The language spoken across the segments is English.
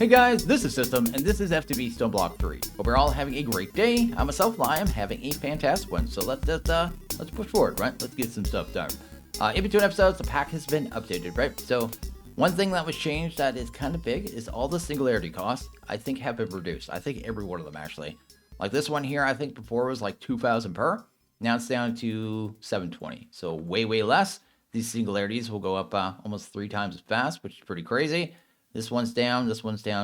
Hey guys, this is System, and this is FTB Stoneblock 3. Hope we're all having a great day. I myself, I am having a fantastic one, so let's push forward, right? Let's get some stuff done. In between episodes, the pack has been updated, right? So, one thing that was changed that is kind of big is all the Singularity costs, I think, have been reduced. I think every one of them, actually. Like this one here, I think before was like 2,000 per. Now it's down to 720. So, way less. These Singularities will go up almost 3 times as fast, which is pretty crazy. This one's down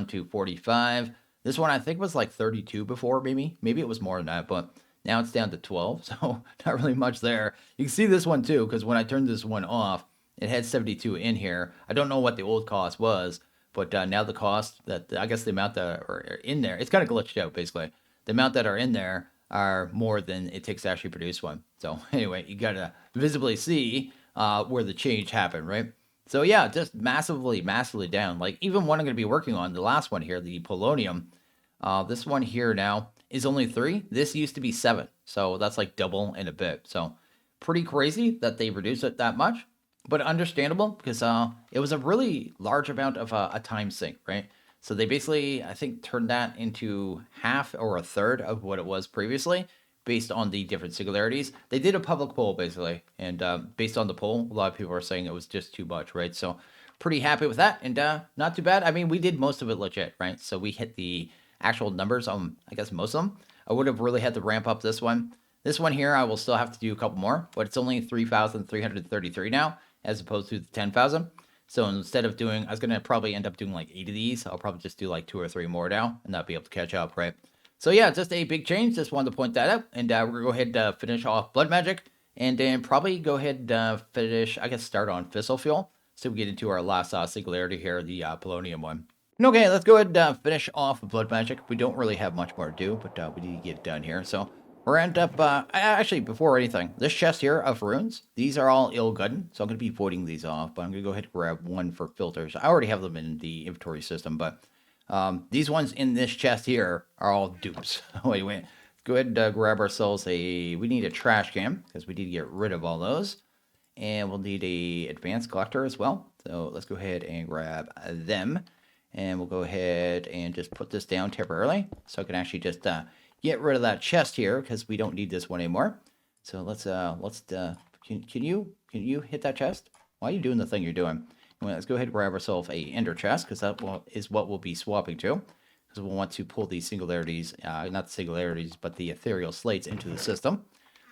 to 45. This one I think was like 32 before, maybe it was more than that, but now it's down to 12, so not really much there. You can see this one too, because when I turned this one off, it had 72 in here. I don't know what the old cost was, but now the cost that, I guess the amount that are in there, it's kind of glitched out basically. The amount that are in there are more than it takes to actually produce one. So anyway, you gotta visibly see where the change happened, right? So yeah, just massively down. Like even one I'm going to be working on, the last one here, the polonium, this one here now is only 3. This used to be 7. So that's like double in a bit. So pretty crazy that they reduced it that much, but understandable because it was a really large amount of a time sink, right? So they basically, I think, turned that into half or a third of what it was previously, based on the different singularities. They did a public poll, basically, and based on the poll, a lot of people are saying it was just too much, right? So pretty happy with that, and not too bad. I mean, we did most of it legit, right? So we hit the actual numbers on, I guess, most of them. I would have really had to ramp up this one. This one here, I will still have to do a couple more, but it's only 3,333 now, as opposed to the 10,000. So instead of doing, I was going to probably end up doing like 8 of these. I'll probably just do like 2 or 3 more now, and not be able to catch up, right? So yeah, just a big change. Just wanted to point that out. And we're going to go ahead and finish off Blood Magic. And then probably go ahead and finish, I guess, start on Fissle Fuel. So we get into our last Singularity here, the polonium one. And okay, let's go ahead and finish off Blood Magic. We don't really have much more to do, but we need to get it done here. So we're end up, actually, before anything, this chest here of runes, these are all ill-gotten. So I'm going to be voiding these off, but I'm going to go ahead and grab one for filters. I already have them in the inventory system, but these ones in this chest here are all dupes. wait. Go ahead and grab ourselves we need a trash can, because we need to get rid of all those. And we'll need a advanced collector as well. So let's go ahead and grab them. And we'll go ahead and just put this down temporarily. So I can actually just get rid of that chest here, because we don't need this one anymore. So can you hit that chest? Why are you doing the thing you're doing? Well, let's go ahead and grab ourselves a ender chest, because that is what we'll be swapping to. Because we'll want to pull these singularities, not the singularities, but the ethereal slates into the system.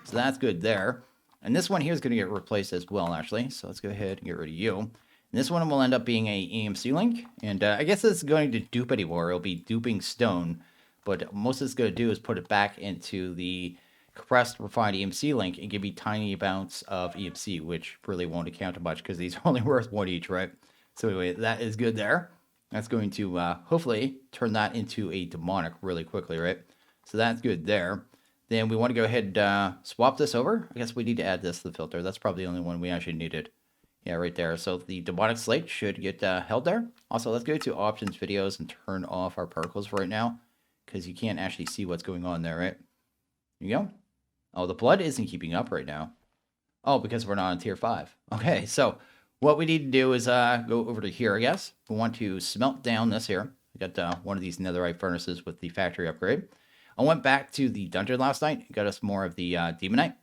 So that's good there. And this one here is going to get replaced as well, actually. So let's go ahead and get rid of you. And this one will end up being a EMC link. And I guess it's going to dupe anymore. It'll be duping stone. But most it's going to do is put it back into the compressed refined EMC link and give me tiny amounts of EMC, which really won't account to much because these are only worth 1 each, right? So anyway, that is good there. That's going to hopefully turn that into a demonic really quickly, right? So that's good there. Then we want to go ahead and swap this over. I guess we need to add this to the filter. That's probably the only one we actually needed. Yeah, right there. So the demonic slate should get held there. Also, let's go to options videos and turn off our particles for right now, because you can't actually see what's going on there, right? There you go. Oh, the blood isn't keeping up right now. Oh, because we're not on tier 5. Okay, so what we need to do is go over to here, I guess. We want to smelt down this here. I got one of these netherite furnaces with the factory upgrade. I went back to the dungeon last night. Got us more of the demonite.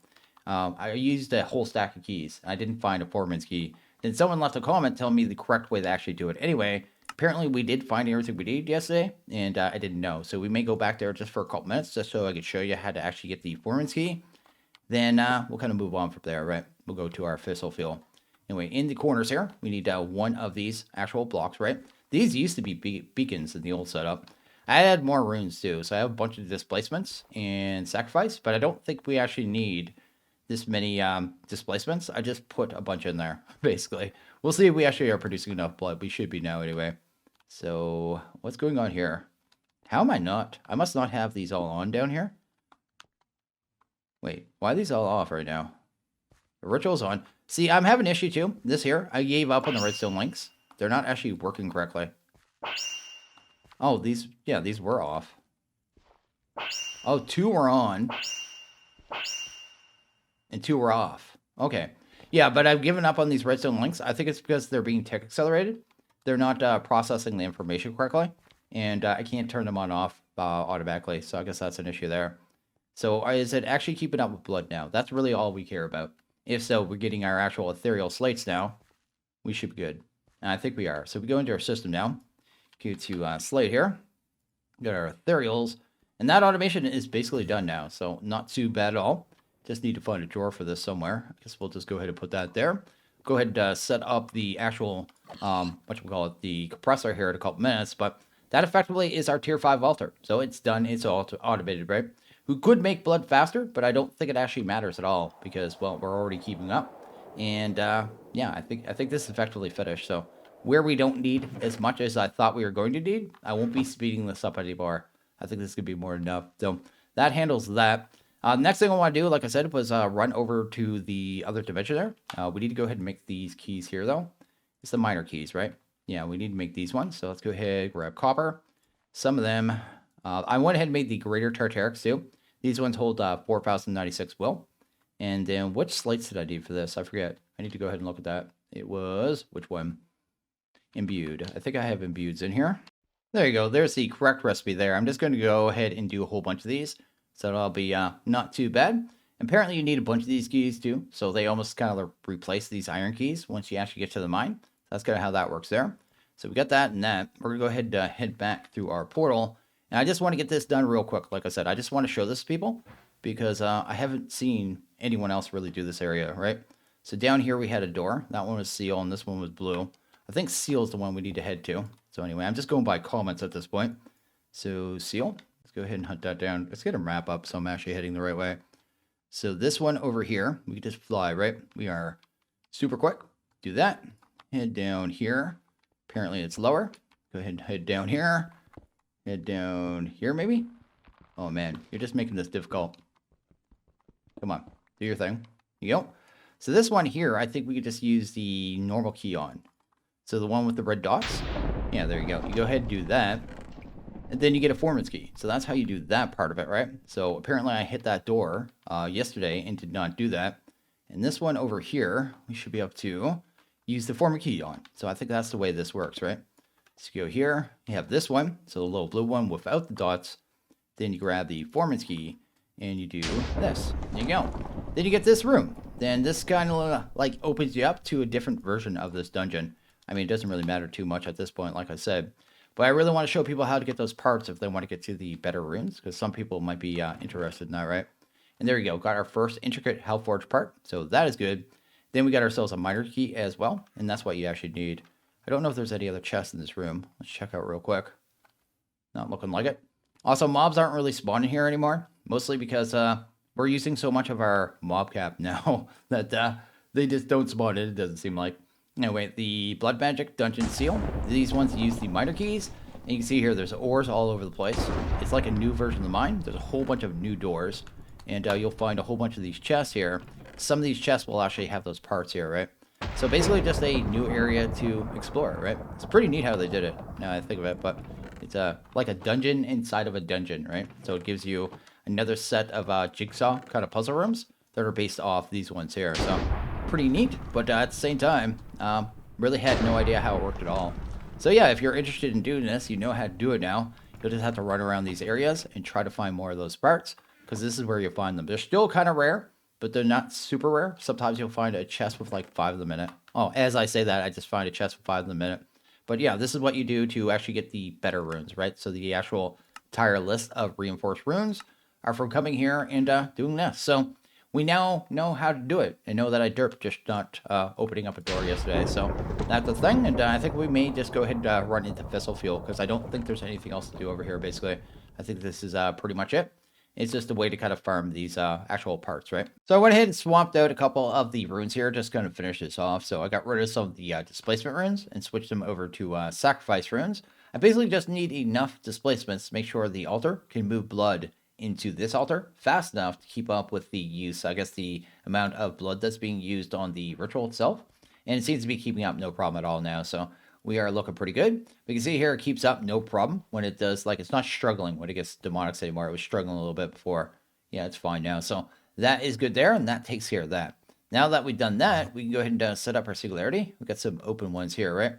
I used a whole stack of keys. I didn't find a foreman's key. Then someone left a comment telling me the correct way to actually do it. Anyway, apparently we did find everything we needed yesterday, and I didn't know. So we may go back there just for a couple minutes, just so I could show you how to actually get the foreman's key. Then we'll kind of move on from there, right? We'll go to our Fissle field. Anyway, in the corners here, we need one of these actual blocks, right? These used to be beacons in the old setup. I added more runes too, so I have a bunch of displacements and sacrifice, but I don't think we actually need this many displacements. I just put a bunch in there, basically. We'll see if we actually are producing enough blood. We should be now anyway. So what's going on here? How am I not? I must not have these all on down here. Wait, why are these all off right now? The ritual's on. See, I'm having an issue too. This here, I gave up on the redstone links. They're not actually working correctly. Oh, these were off. Oh, 2 were on. And 2 were off. Okay. Yeah, but I've given up on these redstone links. I think it's because they're being tick accelerated. They're not processing the information correctly. and I can't turn them on off automatically. So I guess that's an issue there. So is it actually keeping up with blood now? That's really all we care about. If so, we're getting our actual ethereal slates now. We should be good. And I think we are. So we go into our system now. Go to slate here. Got our ethereals. And that automation is basically done now. So not too bad at all. Just need to find a drawer for this somewhere. I guess we'll just go ahead and put that there. Go ahead and set up the actual, the compressor here in a couple minutes. But that effectively is our tier 5 altar. So it's done. It's all automated, right? We could make blood faster, but I don't think it actually matters at all because, well, we're already keeping up. And yeah, I think this is effectively finished. So where we don't need as much as I thought we were going to need, I won't be speeding this up anymore. I think this could be more than enough. So that handles that. Next thing I want to do, like I said, was run over to the other dimension there. We need to go ahead and make these keys here, though. It's the minor keys, right? Yeah, we need to make these ones. So let's go ahead, grab copper. Some of them, I went ahead and made the greater tartarics too. These ones hold 4,096 will. And then which slates did I do for this? I forget. I need to go ahead and look at that. It was, which one? Imbued. I think I have imbueds in here. There you go. There's the correct recipe there. I'm just going to go ahead and do a whole bunch of these. So that'll be not too bad. Apparently you need a bunch of these keys too. So they almost kind of replace these iron keys once you actually get to the mine. That's kind of how that works there. So we got that and that. We're going to go ahead and head back through our portal. And I just want to get this done real quick. Like I said, I just want to show this to people because I haven't seen anyone else really do this area, right? So down here we had a door. That one was seal and this one was blue. I think seal is the one we need to head to. So anyway, I'm just going by comments at this point. So seal, let's go ahead and hunt that down. Let's get a wrap up so I'm actually heading the right way. So this one over here, we can just fly, right? We are super quick. Do that. Head down here. Apparently it's lower. Go ahead and head down here. Head down here maybe? Oh man, you're just making this difficult. Come on, do your thing. You go. So this one here, I think we could just use the normal key on. So the one with the red dots. Yeah, there you go. You go ahead and do that. And then you get a foreman's key. So that's how you do that part of it, right? So apparently I hit that door yesterday and did not do that. And this one over here, we should be able to use the foreman key on. So I think that's the way this works, right? So you go here, you have this one. So the little blue one without the dots. Then you grab the foreman's key and you do this. There you go. Then you get this room. Then this kind of like opens you up to a different version of this dungeon. I mean, it doesn't really matter too much at this point, like I said. But I really want to show people how to get those parts if they want to get to the better runes, because some people might be interested in that, right? And there you go. Got our first intricate Hellforge part, so that is good. Then we got ourselves a miner key as well, and that's what you actually need. I don't know if there's any other chests in this room. Let's check out real quick. Not looking like it. Also, mobs aren't really spawning here anymore, mostly because we're using so much of our mob cap now that they just don't spawn in, it doesn't seem like. Anyway, the Blood Magic Dungeon Seal. These ones use the miner keys. And you can see here, there's ores all over the place. It's like a new version of the mine. There's a whole bunch of new doors. And you'll find a whole bunch of these chests here. Some of these chests will actually have those parts here, right? So basically just a new area to explore, right? It's pretty neat how they did it, now I think of it. But it's like a dungeon inside of a dungeon, right? So it gives you another set of jigsaw kind of puzzle rooms that are based off these ones here. So pretty neat, but at the same time, really had no idea how it worked at all. So yeah, if you're interested in doing this, you know how to do it now. You'll just have to run around these areas and try to find more of those parts, because this is where you'll find them. They're still kind of rare, but they're not super rare. Sometimes you'll find a chest with like 5 of them in it. Oh, as I say that, I just find a chest with 5 of them in it. But yeah, this is what you do to actually get the better runes, right? So the actual entire list of reinforced runes are from coming here and doing this. So we now know how to do it, and know that I derped just not opening up a door yesterday. So that's the thing, and I think we may just go ahead and run into Fissle Fuel, because I don't think there's anything else to do over here, basically. I think this is pretty much it. It's just a way to kind of farm these actual parts, right? So I went ahead and swapped out a couple of the runes here, just kind of finish this off. So I got rid of some of the displacement runes and switched them over to sacrifice runes. I basically just need enough displacements to make sure the altar can move blood into this altar fast enough to keep up with the use, I guess, the amount of blood that's being used on the ritual itself. And it seems to be keeping up no problem at all now. So we are looking pretty good. We can see here it keeps up no problem when it does, like, it's not struggling when it gets demonics anymore. It was struggling a little bit before. Yeah, it's fine now. So that is good there, and that takes care of that. Now that we've done that, we can go ahead and set up our Singularity. We've got some open ones here, right?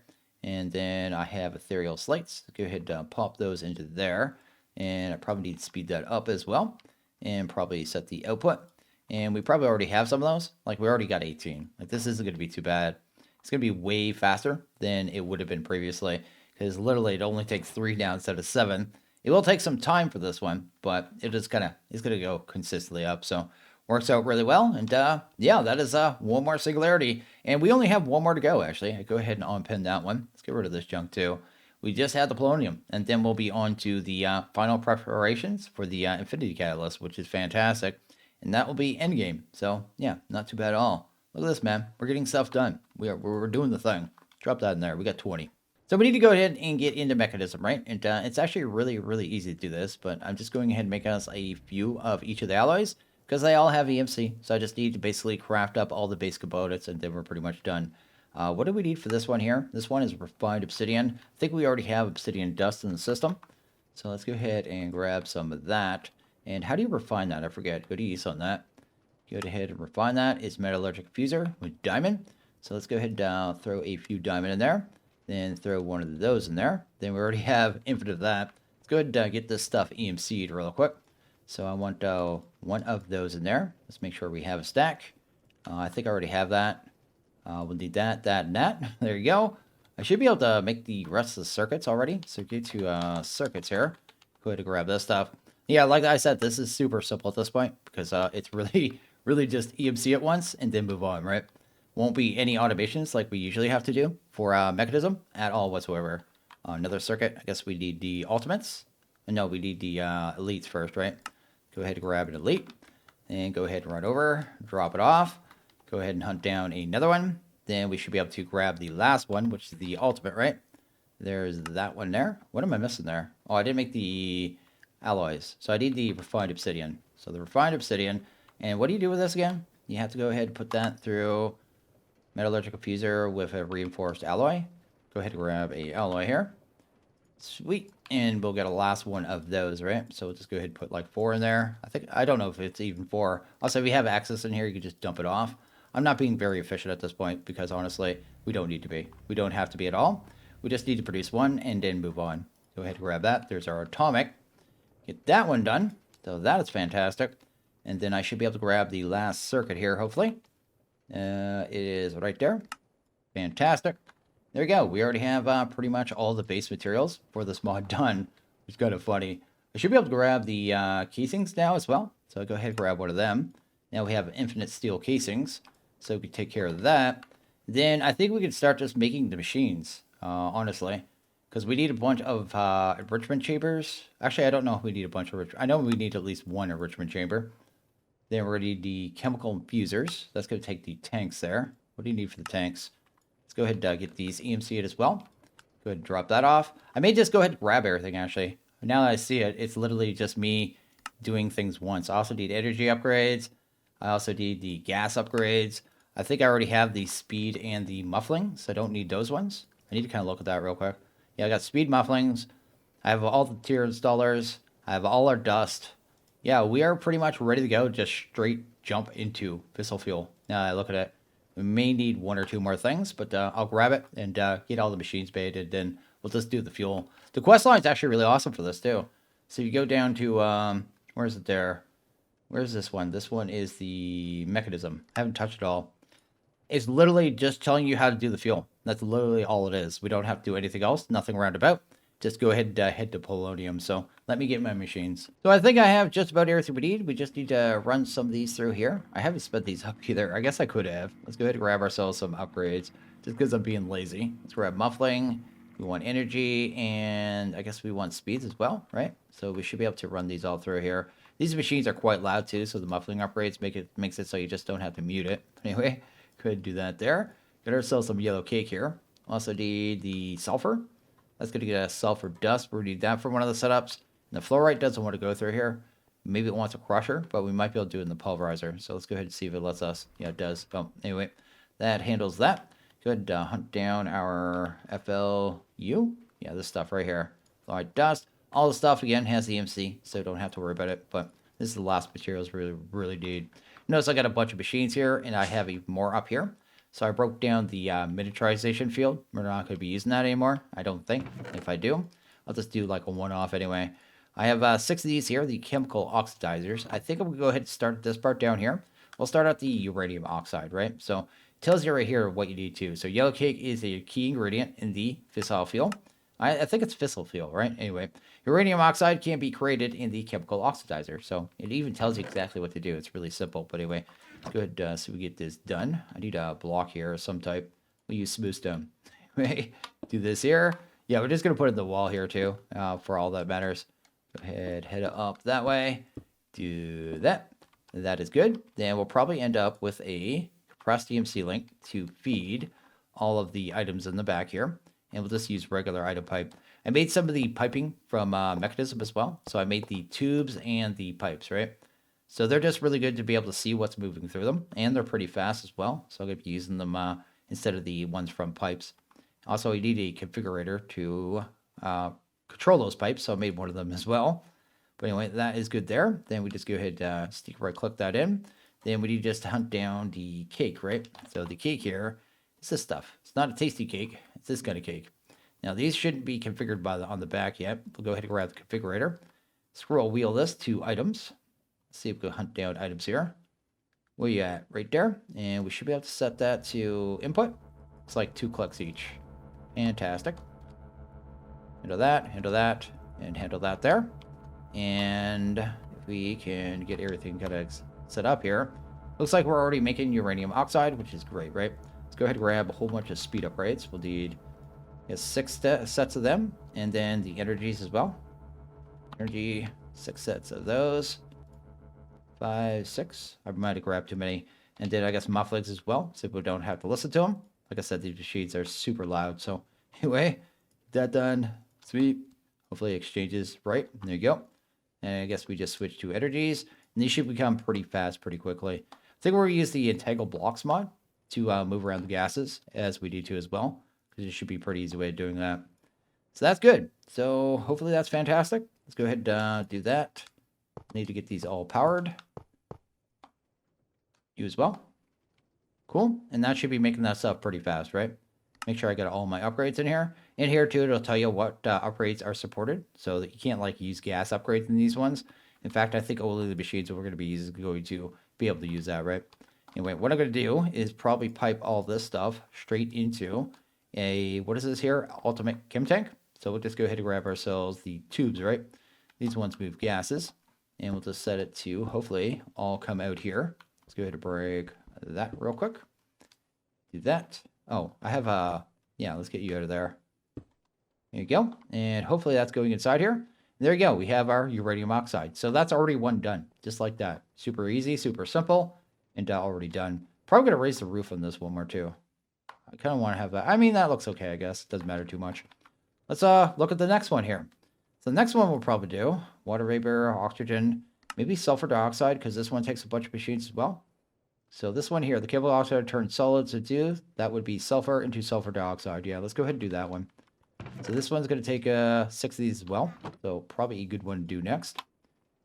And then I have ethereal slates. Go ahead and pop those into there. And I probably need to speed that up as well. And probably set the output. And we probably already have some of those. Like we already got 18. Like this isn't going to be too bad. It's going to be way faster than it would have been previously. Because literally it only takes 3 now instead of 7. It will take some time for this one, but it's going to go consistently up. So works out really well. And yeah, that is one more Singularity. And we only have one more to go, actually. I go ahead and unpin that one. Let's get rid of this junk too. We just had the polonium, and then we'll be on to the final preparations for the Infinity Catalyst, which is fantastic. And that will be endgame. So yeah, not too bad at all. Look at this, man. We're getting stuff done. We're doing the thing. Drop that in there. We got 20. So we need to go ahead and get into mechanism, right? And it's actually really, really easy to do this, but I'm just going ahead and make us a few of each of the alloys because they all have EMC. So I just need to basically craft up all the base components and then we're pretty much done. What do we need for this one here? This one is refined obsidian. I think we already have obsidian dust in the system. So let's go ahead and grab some of that. And how do you refine that? I forget. Go to use on that. Go ahead and refine that. It's metallurgic fuser with diamond. So let's go ahead and throw a few diamond in there. Then throw one of those in there. Then we already have infinite of that. Let's go ahead and get this stuff EMC'd real quick. So I want one of those in there. Let's make sure we have a stack. I think I already have that. We'll need that, that, and that. There you go. I should be able to make the rest of the circuits already. So get to circuits here. Go ahead and grab this stuff. Yeah, like I said, this is super simple at this point because it's really, really just EMC it once and then move on, right? Won't be any automations like we usually have to do for mechanism at all whatsoever. Another circuit. I guess we need the ultimates. No, we need the elites first, right? Go ahead and grab an elite. And go ahead and run over. Drop it off. Go ahead and hunt down another one. Then we should be able to grab the last one, which is the ultimate, right? There's that one there. What am I missing there? Oh, I didn't make the alloys. So I need the refined obsidian. So the refined obsidian. And what do you do with this again? You have to go ahead and put that through metallurgical fuser with a reinforced alloy. Go ahead and grab a alloy here. Sweet. And we'll get a last one of those, right? So we'll just go ahead and put like 4 in there. I don't know if it's even 4. Also, if you have access in here, you can just dump it off. I'm not being very efficient at this point because honestly, we don't need to be. We don't have to be at all. We just need to produce one and then move on. Go ahead and grab that. There's our atomic. Get that one done. So that is fantastic. And then I should be able to grab the last circuit here, hopefully. It is right there. Fantastic. There we go. We already have pretty much all the base materials for this mod done. It's kind of funny. I should be able to grab the casings now as well. So I'll go ahead and grab one of them. Now we have infinite steel casings. So we can take care of that. Then I think we can start just making the machines, honestly. Because we need a bunch of enrichment chambers. Actually, I don't know if we need a bunch of I know we need at least one enrichment chamber. Then we're going to need the chemical infusers. That's going to take the tanks there. What do you need for the tanks? Let's go ahead and get these EMC'd as well. Go ahead and drop that off. I may just go ahead and grab everything, actually. Now that I see it, it's literally just me doing things once. I also need energy upgrades. I also need the gas upgrades. I think I already have the speed and the muffling, so I don't need those ones. I need to kind of look at that real quick. Yeah, I got speed mufflings. I have all the tier installers. I have all our dust. Yeah, we are pretty much ready to go. Just straight jump into Fissle fuel. Now I look at it. We may need 1 or 2 more things, but I'll grab it and get all the machines made, and then we'll just do the fuel. The quest line is actually really awesome for this, too. So you go down to, where is it there? Where's this one? This one is the mechanism. I haven't touched it all. It's literally just telling you how to do the fuel. That's literally all it is. We don't have to do anything else. Nothing roundabout. Just go ahead and head to polonium. So let me get my machines. So I think I have just about everything we need. We just need to run some of these through here. I haven't sped these up either. I guess I could have. Let's go ahead and grab ourselves some upgrades. Just because I'm being lazy. Let's grab muffling. We want energy. And I guess we want speeds as well, right? So we should be able to run these all through here. These machines are quite loud too. So the muffling upgrades makes it so you just don't have to mute it. Anyway, could do that there. Get ourselves some yellow cake here. Also need the sulfur. That's going to get a sulfur dust. We need that for one of the setups. And the fluorite doesn't want to go through here. Maybe it wants a crusher, but we might be able to do it in the pulverizer. So let's go ahead and see if it lets us. Yeah, it does. Oh, anyway, that handles that. Good. Hunt down our FLU. Yeah, this stuff right here. Fluorite dust. All the stuff, again, has the EMC, so don't have to worry about it. But this is the last materials we really need. Notice I got a bunch of machines here, and I have even more up here. So I broke down the miniaturization field. We're not going to be using that anymore, I don't think. If I do, I'll just do like a one-off anyway. I have 6 of these here, the chemical oxidizers. I think I'm going to go ahead and start this part down here. We'll start out the uranium oxide, right? So it tells you right here what you need to. So yellow cake is a key ingredient in the fissile field. I think it's Fissle field, right? Anyway, uranium oxide can be created in the chemical oxidizer. So it even tells you exactly what to do. It's really simple. But anyway, let's go ahead so we get this done. I need a block here of some type. We'll use smooth stone. Anyway, do this here. Yeah, we're just going to put it in the wall here too, for all that matters. Go ahead, head up that way. Do that. That is good. Then we'll probably end up with a compressed EMC link to feed all of the items in the back here. And we'll just use regular item pipe. I made some of the piping from Mechanism as well. So I made the tubes and the pipes, right? So they're just really good to be able to see what's moving through them. And they're pretty fast as well. So I'm going to be using them instead of the ones from pipes. Also, you need a configurator to control those pipes. So I made one of them as well. But anyway, that is good there. Then we just go ahead, stick right click that in. Then we need just to hunt down the cake, right? So the cake here is this stuff. It's not a tasty cake. It's this kind of cake. Now these shouldn't be configured on the back yet. We'll go ahead and grab the configurator. Scroll wheel this to items. Let's see if we can hunt down items here. Where you at? Right there. And we should be able to set that to input. It's like 2 clicks each. Fantastic. Handle that, and handle that there. And if we can get everything kind of set up here, looks like we're already making uranium oxide, which is great, right? Let's go ahead and grab a whole bunch of speed upgrades. We'll need 6 sets of them, and then the energies as well. Energy, 6 sets of those. 5, 6. I might have grabbed too many. And then I guess mufflings as well, so we don't have to listen to them. Like I said, these machines are super loud. So anyway, that done. Sweet. Hopefully it exchanges right. There you go. And I guess we just switch to energies. And these should become pretty fast pretty quickly. I think we're going to use the Entangle Blocks mod to move around the gases as we need to as well. Because it should be a pretty easy way of doing that. So that's good. So hopefully that's fantastic. Let's go ahead and do that. Need to get these all powered. You as well. Cool. And that should be making that stuff pretty fast, right? Make sure I got all my upgrades in here. In here too, it'll tell you what upgrades are supported. So that you can't like use gas upgrades in these ones. In fact, I think only the machines that we're going to be using is going to be able to use that, right? Anyway, what I'm going to do is probably pipe all this stuff straight into a, what is this here? Ultimate Chem Tank. So we'll just go ahead and grab ourselves the tubes, right? These ones move gases. And we'll just set it to, hopefully, all come out here. Let's go ahead and break that real quick. Do that. Oh, I have a, yeah, let's get you out of there. There you go. And hopefully that's going inside here. And there you go. We have our uranium oxide. So that's already one done. Just like that. Super easy, super simple, and already done. Probably going to raise the roof on this one more too. I kind of want to have that. I mean, that looks okay, I guess. Doesn't matter too much. Let's look at the next one here. So the next one we'll probably do water vapor, oxygen, maybe sulfur dioxide, because this one takes a bunch of machines as well. So this one here, the chemical oxide turns solids into, that would be sulfur into sulfur dioxide. Yeah, let's go ahead and do that one. So this one's going to take 6 of these as well. So probably a good one to do next.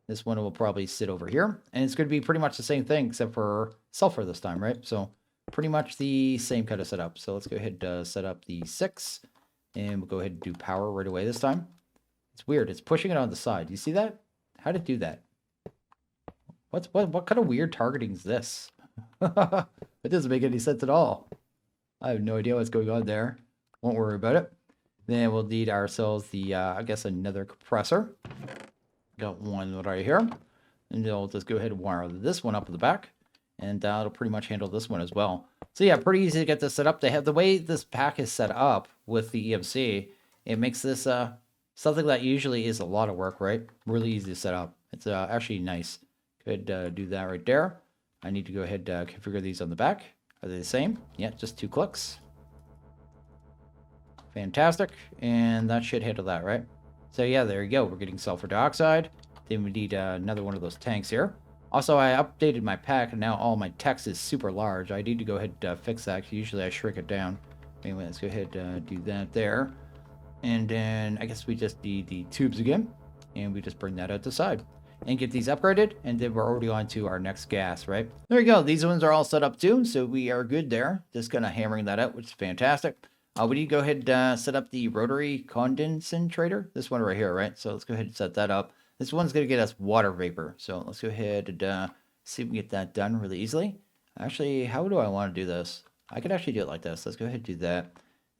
This one will probably sit over here. And it's going to be pretty much the same thing except for sulfur this time, right? So pretty much the same kind of setup. So let's go ahead and set up the 6. And we'll go ahead and do power right away this time. It's weird. It's pushing it on the side. Do you see that? How did it do that? What kind of weird targeting is this? It doesn't make any sense at all. I have no idea what's going on there. Won't worry about it. Then we'll need ourselves the, I guess, another compressor. Got one right here. And then we'll just go ahead and wire this one up in the back. And it'll pretty much handle this one as well. So yeah, pretty easy to get this set up. They have the way this pack is set up with the EMC. It makes this something that usually is a lot of work, right? Really easy to set up. It's actually nice. Could do that right there. I need to go ahead and configure these on the back. Are they the same? Yeah, just 2 clicks. Fantastic. And that should handle that, right? So yeah, there you go. We're getting sulfur dioxide. Then we need another one of those tanks here. Also, I updated my pack, and now all my text is super large. I need to go ahead and fix that, because usually I shrink it down. Anyway, let's go ahead and do that there. And then I guess we just need the tubes again, and we just bring that out the side. and get these upgraded, and then we're already on to our next gas, right? There you go. These ones are all set up too, so we are good there. Just kind of hammering that out, which is fantastic. We need to go ahead and set up the rotary condensator. This one right here, right? So let's go ahead and set that up. This one's going to get us water vapor. So let's go ahead and see if we can get that done really easily. Actually, how do I want to do this? I could actually do it like this. Let's go ahead and do that.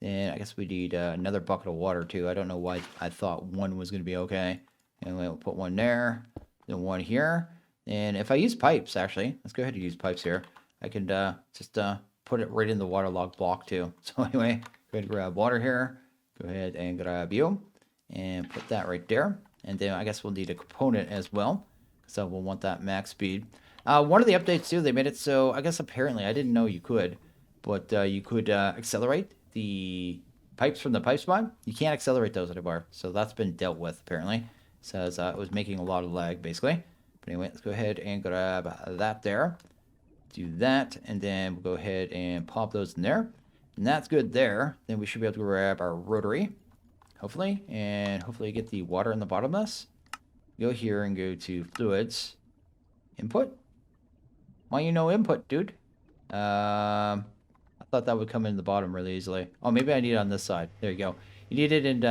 And I guess we need another bucket of water too. I don't know why I thought one was going to be okay. And we'll put one there, then one here. And if I use pipes, actually, let's go ahead and use pipes here. I can just put it right in the waterlogged block too. So anyway, go ahead and grab water here. Go ahead and grab you. And put that right there. And then I guess we'll need a component as well. So we'll want that max speed. One of the updates too, they made it so, I guess apparently, I didn't know you could, but you could accelerate the pipes from the pipe spawn. You can't accelerate those anymore. So that's been dealt with apparently. It says it was making a lot of lag basically. But anyway, let's go ahead and grab that there. Do that, and then we'll go ahead and pop those in there. And that's good there. Then we should be able to grab our rotary, hopefully, and hopefully get the water in the bottom of this. Go here and go to fluids, input. Why you no input, dude? I thought that would come in the bottom really easily. Oh, maybe I need it on this side. There you go. You need it in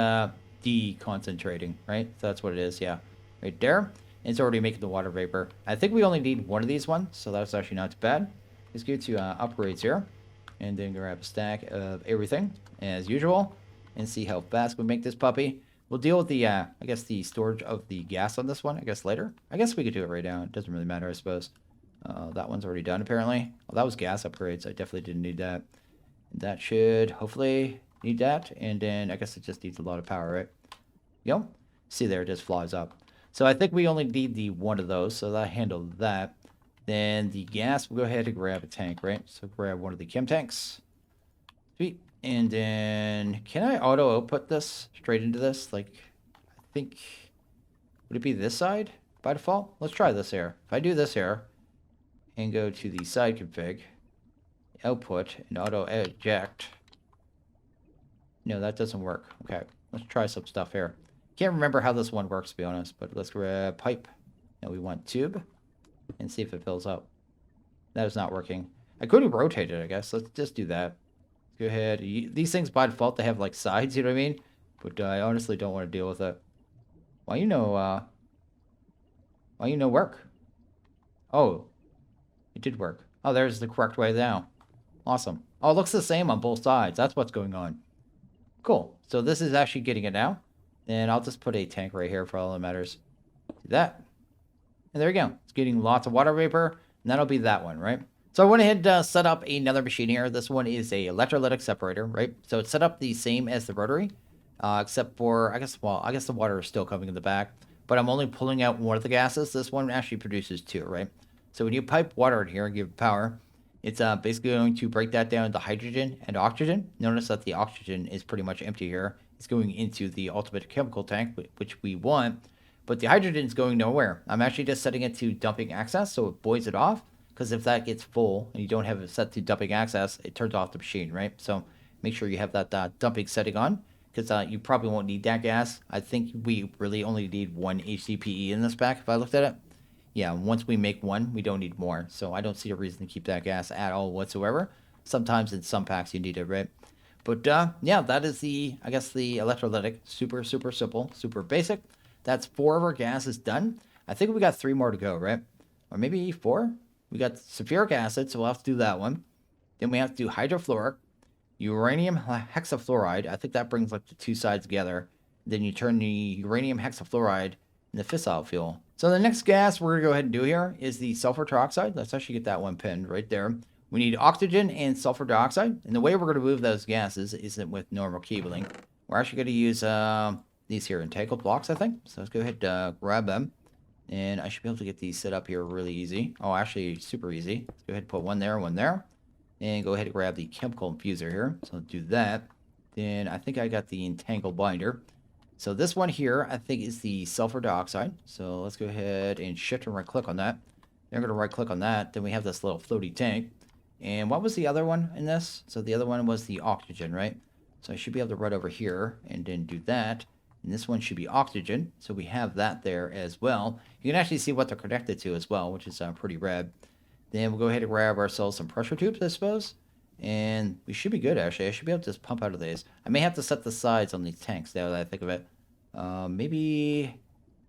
deconcentrating, right? So that's what it is, yeah. Right there. And it's already making the water vapor. I think we only need one of these ones, so that's actually not too bad. Let's go to upgrades here. And then grab a stack of everything, as usual. And see how fast we make this puppy. We'll deal with the, I guess, the storage of the gas on this one, I guess, later. I guess we could do it right now. It doesn't really matter, I suppose. That one's already done, apparently. Well, that was gas upgrades. I definitely didn't need that. That should, hopefully, need that. And then I guess it just needs a lot of power, right? Yep. See there, it just flies up. So I think we only need the one of those, so that handled that. Then the gas, we'll go ahead and grab a tank, right? So grab one of the chem tanks. Sweet. And then, can I auto output this straight into this? Like, I think, would it be this side by default? Let's try this here. If I do this here and go to the side config, output, and auto eject. No, that doesn't work. Okay, let's try some stuff here. Can't remember how this one works, to be honest, but let's grab pipe. And we want tube and see if it fills up. That is not working. I could have rotated, I guess. Let's just do that. Go ahead. These things by default, they have like sides, you know what I mean? But I honestly don't want to deal with it. Why you no work? Oh, it did work. Oh, there's the correct way now. Awesome. Oh, it looks the same on both sides. That's what's going on. Cool. So this is actually getting it now. And I'll just put a tank right here for all that matters. Do that. And there you go. It's getting lots of water vapor. And that'll be that one, right? So I went ahead and set up another machine here. This one is a electrolytic separator, right? So it's set up the same as the rotary, except for, I guess the water is still coming in the back, but I'm only pulling out one of the gases. This one actually produces two, right? So when you pipe water in here and give it power, it's basically going to break that down into hydrogen and oxygen. Notice that the oxygen is pretty much empty here. It's going into the ultimate chemical tank, which we want, but the hydrogen is going nowhere. I'm actually just setting it to dumping access, so it boils it off. Because if that gets full and you don't have it set to dumping access, it turns off the machine, right? So make sure you have that dumping setting on, because you probably won't need that gas. I think we really only need one HDPE in this pack if I looked at it. Yeah, once we make one, we don't need more. So I don't see a reason to keep that gas at all whatsoever. Sometimes in some packs you need it, right? But yeah, that is I guess the electrolytic. Super, super simple, super basic. That's 4 of our gases done. I think we got 3 more to go, right? Or maybe 4? We got sulfuric acid, so we'll have to do that one. Then we have to do hydrofluoric, uranium hexafluoride. I think that brings like the 2 sides together. Then you turn the uranium hexafluoride into fissile fuel. So the next gas we're going to go ahead and do here is the sulfur trioxide. Let's actually get that one pinned right there. We need oxygen and sulfur dioxide. And the way we're going to move those gases isn't with normal cabling. We're actually going to use these here entangled blocks, I think. So let's go ahead and grab them. And I should be able to get these set up here really easy. Oh, actually, super easy. Let's go ahead and put one there. And go ahead and grab the chemical infuser here. So do that. Then I think I got the entangled binder. So this one here, I think, is the sulfur dioxide. So let's go ahead and shift and right-click on that. Then we're going to right-click on that. Then we have this little floaty tank. And what was the other one in this? So the other one was the oxygen, right? So I should be able to run over here and then do that. And this one should be oxygen. So we have that there as well. You can actually see what they're connected to as well, which is pretty rad. Then we'll go ahead and grab ourselves some pressure tubes, I suppose. And we should be good, actually. I should be able to just pump out of these. I may have to set the sides on these tanks now that I think of it. Maybe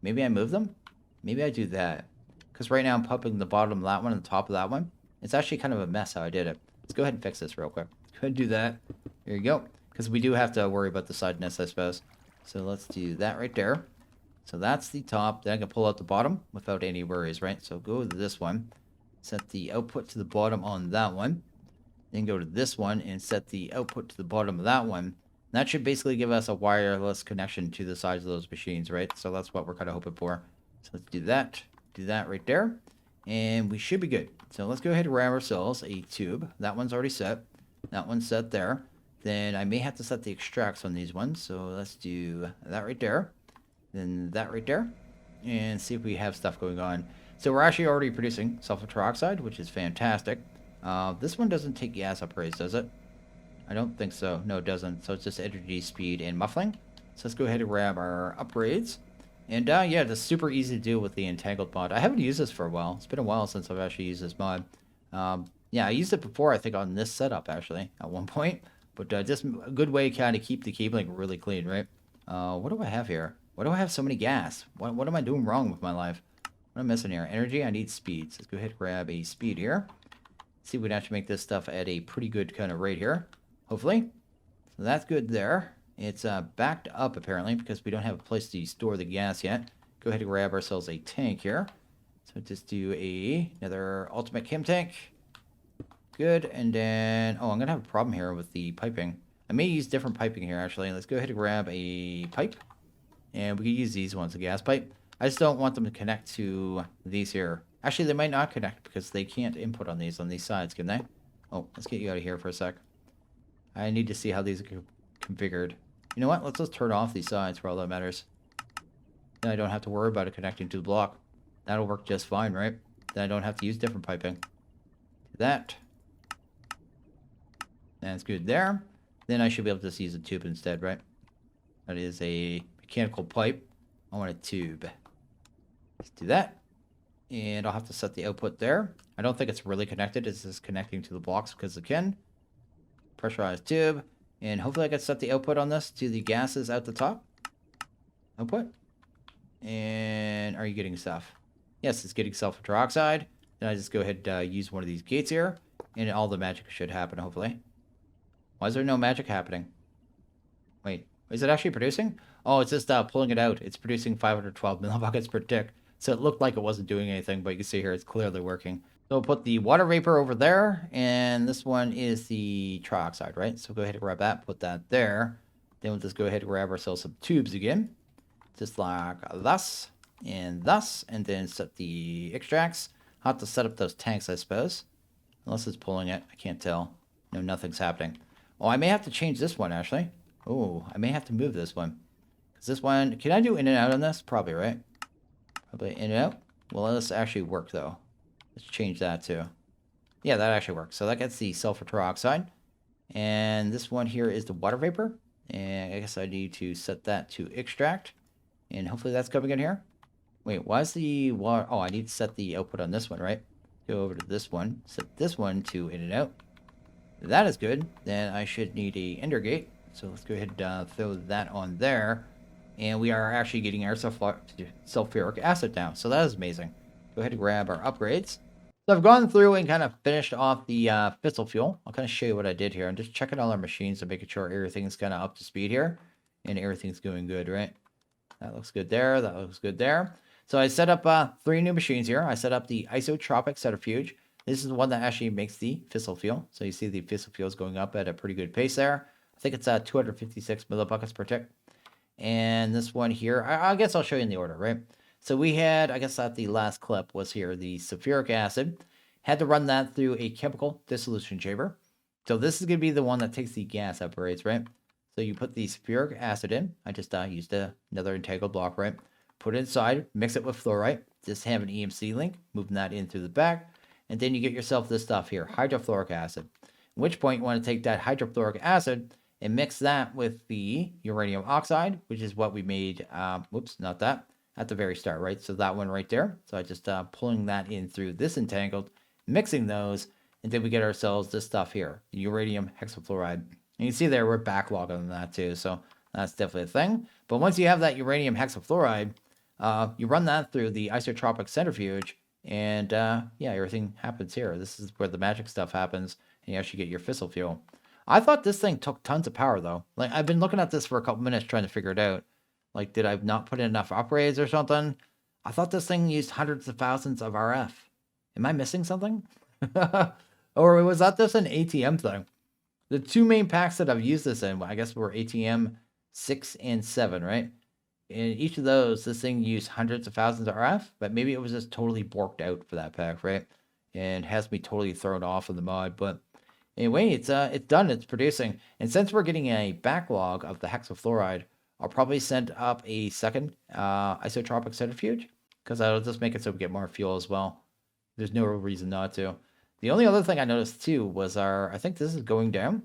I move them? Maybe I do that. Because right now I'm pumping the bottom of that one and the top of that one. It's actually kind of a mess how I did it. Let's go ahead and fix this real quick. Go ahead and do that. There you go. Because we do have to worry about the sideness, I suppose. So let's do that right there. So that's the top. Then I can pull out the bottom without any worries, right? So go to this one. Set the output to the bottom on that one. Then go to this one and set the output to the bottom of that one. That should basically give us a wireless connection to the sides of those machines, right? So that's what we're kind of hoping for. So let's do that. Do that right there. And we should be good. So let's go ahead and grab ourselves a tube. That one's already set. That one's set there. Then I may have to set the extracts on these ones. So let's do that right there. Then that right there. And see if we have stuff going on. So we're actually already producing sulfur trioxide, which is fantastic. This one doesn't take gas upgrades, does it? I don't think so. No, it doesn't. So it's just energy, speed, and muffling. So let's go ahead and grab our upgrades. And yeah, it's super easy to do with the entangled mod. I haven't used this for a while. It's been a while since I've actually used this mod. Yeah, I used it before, I think, on this setup, actually, at one point. But just a good way to kind of keep the cabling really clean, right? What do I have here? Why do I have so many gas? What am I doing wrong with my life? What am I missing here? Energy, I need speed. So let's go ahead and grab a speed here. See if we can actually make this stuff at a pretty good kind of rate here. Hopefully. So that's good there. It's backed up, apparently, because we don't have a place to store the gas yet. Go ahead and grab ourselves a tank here. So just do another ultimate chem tank. Good. And then, oh, I'm going to have a problem here with the piping. I may use different piping here, actually. Let's go ahead and grab a pipe. And we can use these ones, a gas pipe. I just don't want them to connect to these here. Actually, they might not connect because they can't input on these sides, can they? Oh, let's get you out of here for a sec. I need to see how these are configured. You know what? Let's just turn off these sides for all that matters. Then I don't have to worry about it connecting to the block. That'll work just fine, right? Then I don't have to use different piping. Do that. That's good there. Then I should be able to just use a tube instead, right? That is a mechanical pipe. I want a tube. Let's do that. And I'll have to set the output there. I don't think it's really connected. It's just connecting to the blocks because it can. Pressurized tube. And hopefully I can set the output on this to the gases out the top. Output. And are you getting stuff? Yes, it's getting sulfur trioxide. Then I just go ahead and use one of these gates here. And all the magic should happen, hopefully. Why is there no magic happening? Wait, is it actually producing? Oh, it's just pulling it out. It's producing 512 millibuckets per tick. So it looked like it wasn't doing anything, but you can see here it's clearly working. So we'll put the water vapor over there, and this one is the trioxide, right? So go ahead and grab that, put that there. Then we'll just go ahead and grab ourselves some tubes again. Just like thus, and then set the extracts. I'll have to set up those tanks, I suppose. Unless it's pulling it, I can't tell. No, nothing's happening. Oh, I may have to change this one, actually. Oh, I may have to move this one. Because this one, can I do in and out on this? Probably, right? Probably in and out. Well, this actually work, though. Let's change that, too. Yeah, that actually works. So that gets the sulfur trioxide. And this one here is the water vapor. And I guess I need to set that to extract. And hopefully that's coming in here. Wait, why is the water... Oh, I need to set the output on this one, right? Go over to this one. Set this one to in and out. That is good. Then I should need a ender gate. So let's go ahead and throw that on there. And we are actually getting our sulfuric acid now. So that is amazing. Go ahead and grab our upgrades. So I've gone through and kind of finished off the Fissle fuel. I'll kind of show you what I did here. I'm just checking all our machines and making sure everything's kind of up to speed here. And everything's going good, right? That looks good there. That looks good there. So I set up 3 new machines here. I set up the isotropic centrifuge. This is the one that actually makes the Fissle fuel. So you see the Fissle fuel is going up at a pretty good pace there. I think it's 256 millibuckets per tick. And this one here, I guess I'll show you in the order, right? So we had, I guess that the last clip was here, the sulfuric acid. Had to run that through a chemical dissolution chamber. So this is going to be the one that takes the gas separates, right? So you put the sulfuric acid in. I just used another entangled block, right? Put it inside, mix it with fluorite. Just have an EMC link, moving that in through the back. And then you get yourself this stuff here, hydrofluoric acid. At which point you want to take that hydrofluoric acid and mix that with the uranium oxide, which is what we made, whoops, not that, at the very start, right? So that one right there. So I just pulling that in through this entangled, mixing those, and then we get ourselves this stuff here, uranium hexafluoride. And you can see there we're backlogged on that too, so that's definitely a thing. But once you have that uranium hexafluoride, you run that through the isotropic centrifuge, and yeah, everything happens here. This is where the magic stuff happens, and you actually get your fissile fuel. I thought this thing took tons of power, though. Like, I've been looking at this for a couple minutes trying to figure it out. Like, did I not put in enough upgrades or something? I thought this thing used hundreds of thousands of RF. Am I missing something? Or was that just an ATM thing? The two main packs that I've used this in, I guess, were ATM 6 and 7, right? In each of those, this thing used hundreds of thousands of RF, but maybe it was just totally borked out for that pack, right? And has me totally thrown off of the mod, but anyway, it's done, it's producing. And since we're getting a backlog of the hexafluoride, I'll probably send up a second isotropic centrifuge, because that'll just make it so we get more fuel as well. There's no real reason not to. The only other thing I noticed too was I think this is going down.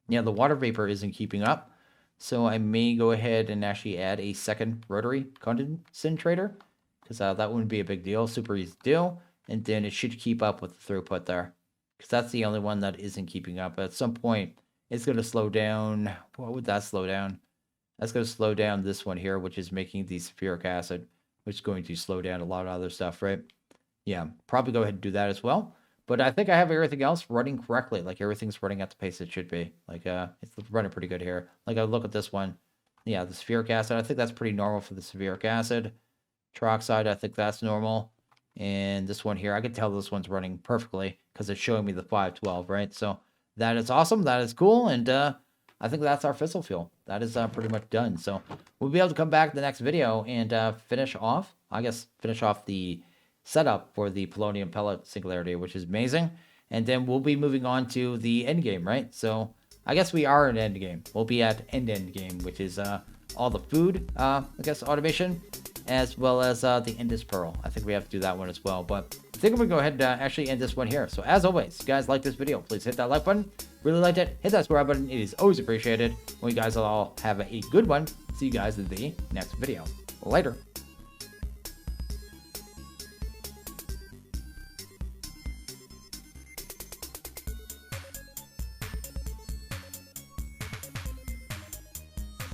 Yeah, the water vapor isn't keeping up. So I may go ahead and actually add a second rotary concentrator, because that wouldn't be a big deal, super easy to do. And then it should keep up with the throughput there, because that's the only one that isn't keeping up. At some point, it's going to slow down. What would that slow down? That's going to slow down this one here, which is making the sulfuric acid, which is going to slow down a lot of other stuff, right? Yeah, probably go ahead and do that as well. But I think I have everything else running correctly. Like, everything's running at the pace it should be. Like, it's running pretty good here. Like, I look at this one. Yeah, the sulfuric acid, I think that's pretty normal for the sulfuric acid. Trioxide, I think that's normal. And this one here, I can tell this one's running perfectly because it's showing me the 512, right? So that is awesome. That is cool. And I think that's our fissile fuel. That is pretty much done. So we'll be able to come back in the next video and finish off the setup for the polonium pellet singularity, which is amazing. And then we'll be moving on to the end game, right? So I guess we are in end game. We'll be at end game, which is all the food, I guess, automation, as well as the Indus Pearl. I think we have to do that one as well. But I think I'm going to go ahead and actually end this one here. So as always, if you guys like this video, please hit that like button. Really liked it, hit that subscribe button. It is always appreciated. Well, you guys will all have a good one. See you guys in the next video. Later.